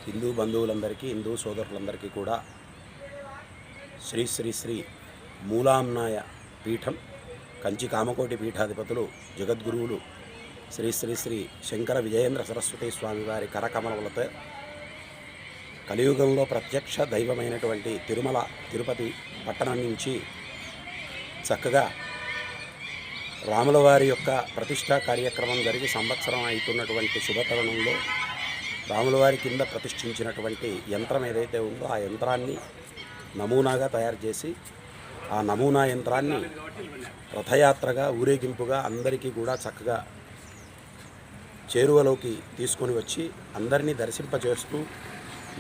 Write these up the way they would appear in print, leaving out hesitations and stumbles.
హిందూ బంధువులందరికీ, హిందూ సోదరులందరికీ కూడా శ్రీ శ్రీ శ్రీ మూలాంనాయ పీఠం కంచి కామకోటి పీఠాధిపతులు జగద్గురువులు శ్రీ శ్రీ శ్రీ శంకర విజయేంద్ర సరస్వతి స్వామి వారి కరకమలములతో కలియుగంలో ప్రత్యక్ష దైవమైనటువంటి తిరుమల తిరుపతి పట్టణం నుంచి చక్కగా రాములవారి యొక్క ప్రతిష్టా కార్యక్రమం జరిగి సంవత్సరం అవుతున్నటువంటి శుభతరుణంలో రాములవారి కింద ప్రతిష్ఠించినటువంటి యంత్రం ఏదైతే ఉందో ఆ యంత్రాన్ని నమూనాగా తయారు చేసి ఆ నమూనా యంత్రాన్ని రథయాత్రగా ఊరేగింపుగా అందరికీ కూడా చక్కగా చేరువలోకి తీసుకొని వచ్చి అందరినీ దర్శింపజేస్తూ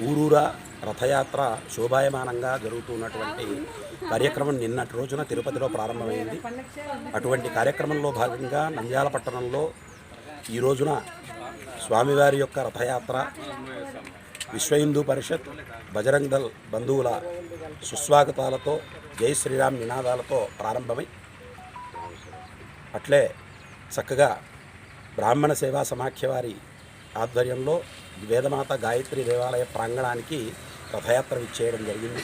ఊరూరా రథయాత్ర శోభాయమానంగా జరుగుతున్నటువంటి కార్యక్రమం నిన్నటి రోజున తిరుపతిలో ప్రారంభమైంది. అటువంటి కార్యక్రమంలో భాగంగా నంద్యాల పట్టణంలో ఈ రోజున స్వామివారి యొక్క రథయాత్ర విశ్వ హిందూ పరిషత్ బజరంగ్ దళ్ బంధువుల సుస్వాగతాలతో జై శ్రీరామ్ నినాదాలతో ప్రారంభమై అట్లే చక్కగా బ్రాహ్మణ సేవా సమాఖ్య వారి ఆధ్వర్యంలో వేదమాత గాయత్రి దేవాలయ ప్రాంగణానికి రథయాత్ర విచ్చేయడం జరిగింది.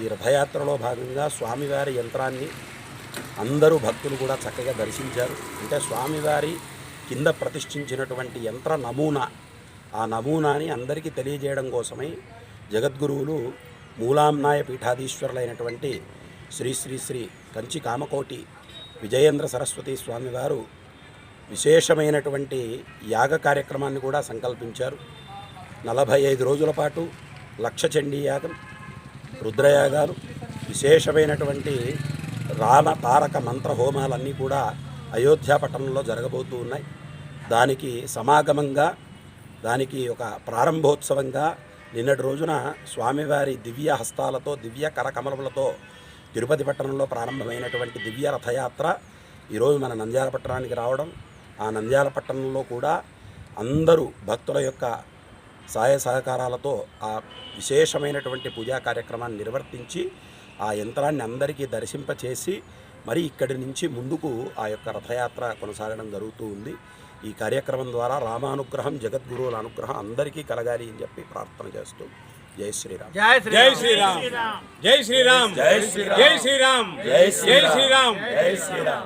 ఈ రథయాత్రలో భాగంగా స్వామివారి యంత్రాన్ని అందరూ భక్తులు కూడా చక్కగా దర్శించారు. అంటే స్వామివారి కింద ప్రతిష్ఠించినటువంటి యంత్ర నమూనా, ఆ నమూనాని అందరికీ తెలియజేయడం కోసమై జగద్గురువులు మూలాంనాయ పీఠాధీశ్వరులైనటువంటి శ్రీ శ్రీ శ్రీ కంచి కామకోటి విజయేంద్ర సరస్వతి స్వామివారు విశేషమైనటువంటి యాగ కార్యక్రమాన్ని కూడా సంకల్పించారు. 45 రోజుల పాటు లక్ష చండీ యాగం, రుద్రయాగాలు, విశేషమైనటువంటి రామ తారక మంత్ర హోమాలన్నీ కూడా అయోధ్య పట్టణంలో జరగబోతూ ఉన్నాయి. దానికి సమాగమంగా, దానికి ఒక ప్రారంభోత్సవంగా నిన్నటి రోజున స్వామివారి దివ్య హస్తాలతో దివ్య కరకమలములతో తిరుపతి పట్టణంలో ప్రారంభమైనటువంటి దివ్య రథయాత్ర ఈరోజు మన నంద్యాల పట్టణానికి రావడం, ఆ నంద్యాల పట్టణంలో కూడా అందరూ భక్తుల యొక్క సహాయ సహకారాలతో ఆ విశేషమైనటువంటి పూజా కార్యక్రమాన్ని నిర్వర్తించి ఆ యంత్రాన్ని అందరికీ దర్శింపచేసి మరి ఇక్కడి నుంచి ముందుకు ఆ యొక్క రథయాత్ర కొనసాగడం జరుగుతూ ఉంది. ఈ కార్యక్రమం ద్వారా రామానుగ్రహం, జగద్గురువుల అనుగ్రహం అందరికీ కలగాలి అని చెప్పి ప్రార్థన చేస్తూ జై శ్రీరామ్. జై శ్రీరామ్. జై శ్రీరామ్. జై శ్రీరామ్. జై శ్రీరామ్. జై శ్రీరామ్. జై శ్రీరామ్.